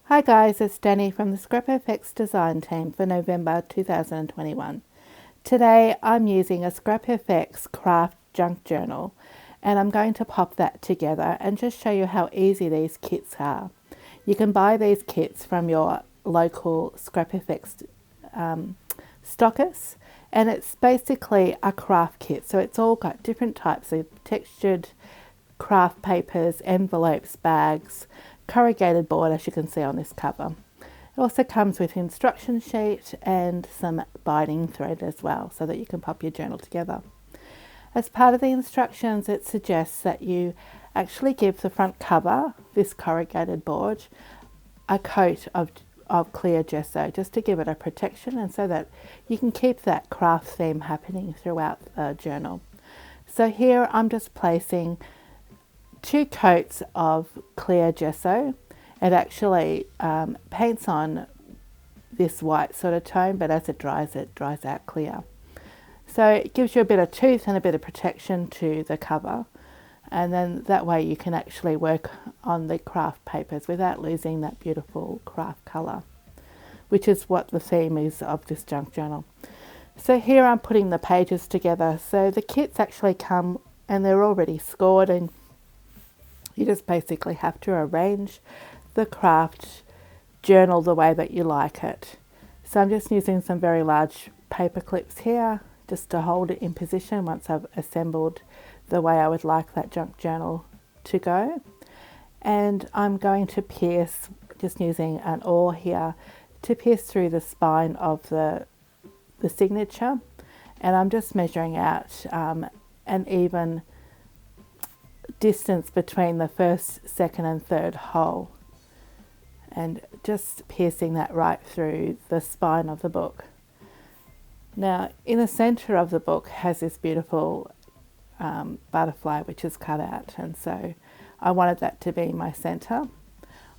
Hi guys, it's Dannii from the Scrapfx design team for November 2021. Today I'm using a Scrapfx Kraft junk journal and I'm going to pop that together and just show you how easy these kits are. You can buy these kits from your local Scrapfx stockist, and it's basically a craft kit, so it's all got different types of textured craft papers, envelopes, bags, corrugated board as you can see on this cover. It also comes with instruction sheet and some binding thread as well, so that you can pop your journal together. As part of the instructions, it suggests that you actually give the front cover, this corrugated board, a coat of clear gesso just to give it a protection and so that you can keep that craft theme happening throughout the journal. So here I'm just placing 2 coats of clear gesso. It actually paints on this white sort of tone, but as it dries out clear. So it gives you a bit of tooth and a bit of protection to the cover, and then that way you can actually work on the craft papers without losing that beautiful craft colour, which is what the theme is of this junk journal. So here I'm putting the pages together. So the kits actually come and they're already scored, and you just basically have to arrange the craft journal the way that you like it. So I'm just using some very large paper clips here just to hold it in position once I've assembled the way I would like that junk journal to go. And I'm going to pierce, just using an awl here, to pierce through the spine of the signature. And I'm just measuring out an even distance between the first, second and third hole, and just piercing that right through the spine of the book. Now in the center of the book has this beautiful butterfly which is cut out, and so I wanted that to be my center.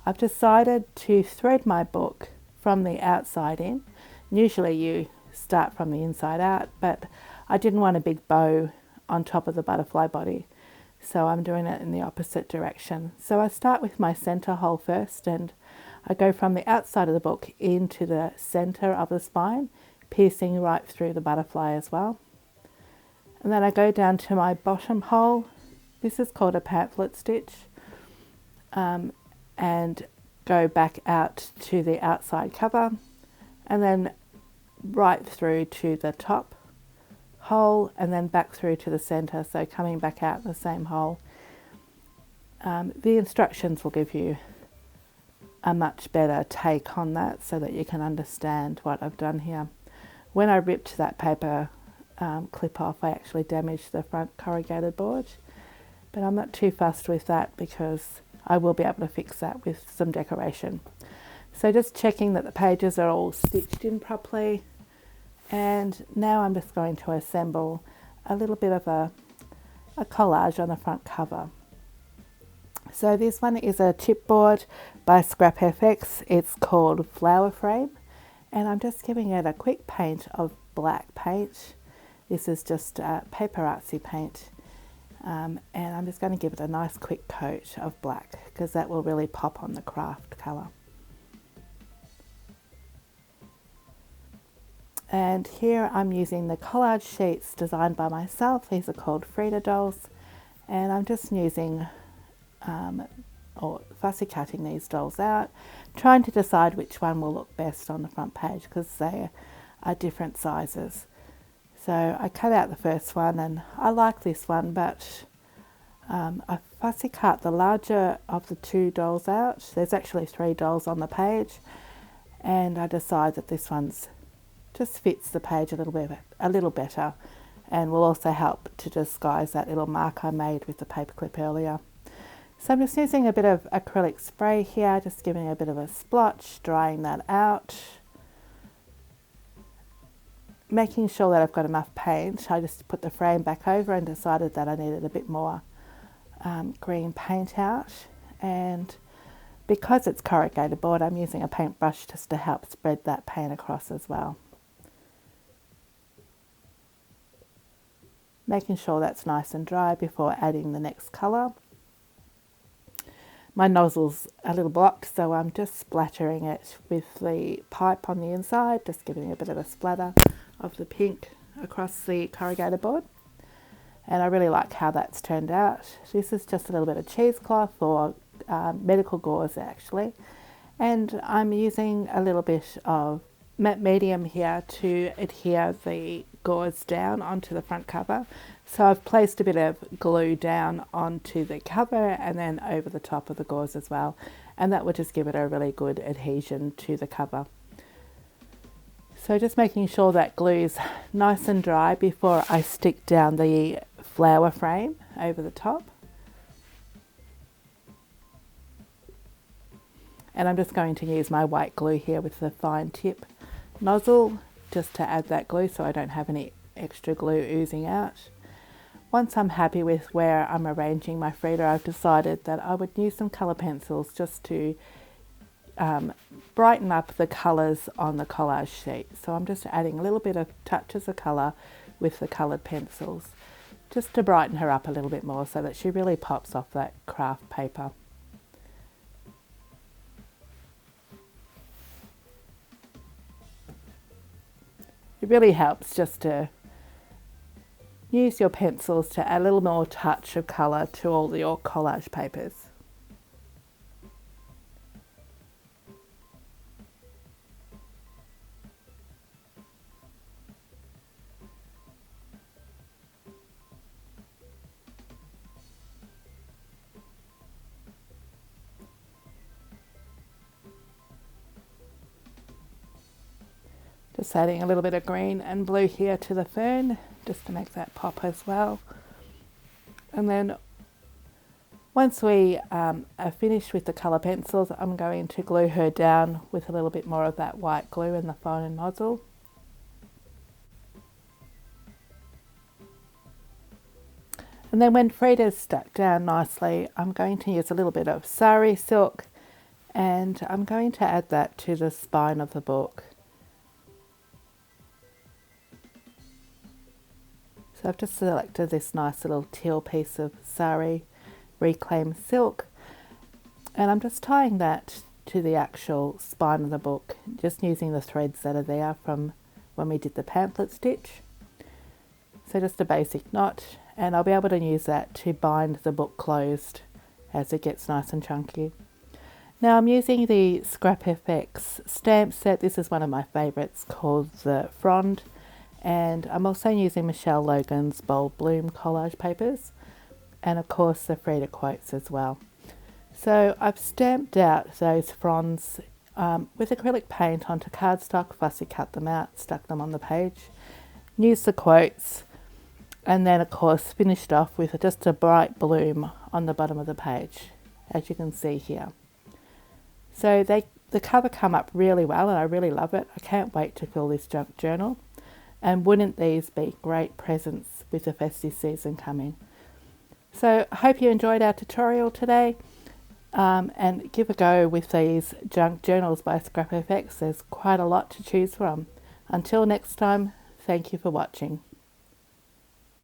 I've decided to thread my book from the outside in. Usually you start from the inside out, but I didn't want a big bow on top of the butterfly body, so I'm doing it in the opposite direction. So I start with my center hole first, and I go from the outside of the book into the center of the spine, piercing right through the butterfly as well. And then I go down to my bottom hole. This is called a pamphlet stitch, and go back out to the outside cover, and then right through to the top hole, and then back through to the center, so coming back out the same hole. The instructions will give you a much better take on that so that you can understand what I've done here. When I ripped that paper clip off, I actually damaged the front corrugated board, but I'm not too fussed with that because I will be able to fix that with some decoration. So just checking that the pages are all stitched in properly, and now I'm just going to assemble a little bit of a collage on the front cover. So this one is a chipboard by Scrapfx. It's called Flower Frame, and I'm just giving it a quick paint of black paint. This is just paper artsy paint, and I'm just going to give it a nice quick coat of black because that will really pop on the craft colour. And here I'm using the collage sheets designed by myself. These are called Frida dolls, and I'm just using or fussy cutting these dolls out, trying to decide which one will look best on the front page because they are different sizes. So I cut out the first one, and I like this one, but I fussy cut the larger of the 2 dolls out. There's actually 3 dolls on the page, and I decide that this one's just fits the page a little better, and will also help to disguise that little mark I made with the paperclip earlier. So I'm just using a bit of acrylic spray here, just giving a bit of a splotch, drying that out, making sure that I've got enough paint. I just put the frame back over and decided that I needed a bit more green paint out, and because it's corrugated board, I'm using a paintbrush just to help spread that paint across as well. Making sure that's nice and dry before adding the next colour. my nozzle's a little blocked, so I'm just splattering it with the pipe on the inside, just giving a bit of a splatter of the pink across the corrugated board. And I really like how that's turned out. This is just a little bit of cheesecloth or medical gauze actually. And I'm using a little bit of matte medium here to adhere the gauze down onto the front cover. So I've placed a bit of glue down onto the cover and then over the top of the gauze as well. And that will just give it a really good adhesion to the cover. So just making sure that glue is nice and dry before I stick down the flower frame over the top. And I'm just going to use my white glue here with the fine tip nozzle just to add that glue so I don't have any extra glue oozing out. Once I'm happy with where I'm arranging my Frida, I've decided that I would use some colour pencils just to brighten up the colours on the collage sheet. So I'm just adding a little bit of touches of colour with the coloured pencils just to brighten her up a little bit more so that she really pops off that craft paper. It really helps just to use your pencils to add a little more touch of colour to all your collage papers. Just adding a little bit of green and blue here to the fern, just to make that pop as well. And then once we are finished with the colour pencils, I'm going to glue her down with a little bit more of that white glue in the finer nozzle. And then when Frida's stuck down nicely, I'm going to use a little bit of sari silk and I'm going to add that to the spine of the book. So I've just selected this nice little teal piece of sari reclaimed silk and I'm just tying that to the actual spine of the book, just using the threads that are there from when we did the pamphlet stitch. So just a basic knot, and I'll be able to use that to bind the book closed as it gets nice and chunky. Now I'm using the Scrapfx stamp set. This is one of my favourites called the Frond. And I'm also using Michelle Logan's Bold Bloom collage papers and of course the Frida quotes as well. So I've stamped out those fronds with acrylic paint onto cardstock, fussy cut them out, stuck them on the page, used the quotes and then of course finished off with just a bright bloom on the bottom of the page, as you can see here. So the cover come up really well and I really love it. I can't wait to fill this junk journal. And wouldn't these be great presents with the festive season coming? So I hope you enjoyed our tutorial today and give a go with these junk journals by Scrapfx. There's quite a lot to choose from. Until next time, thank you for watching.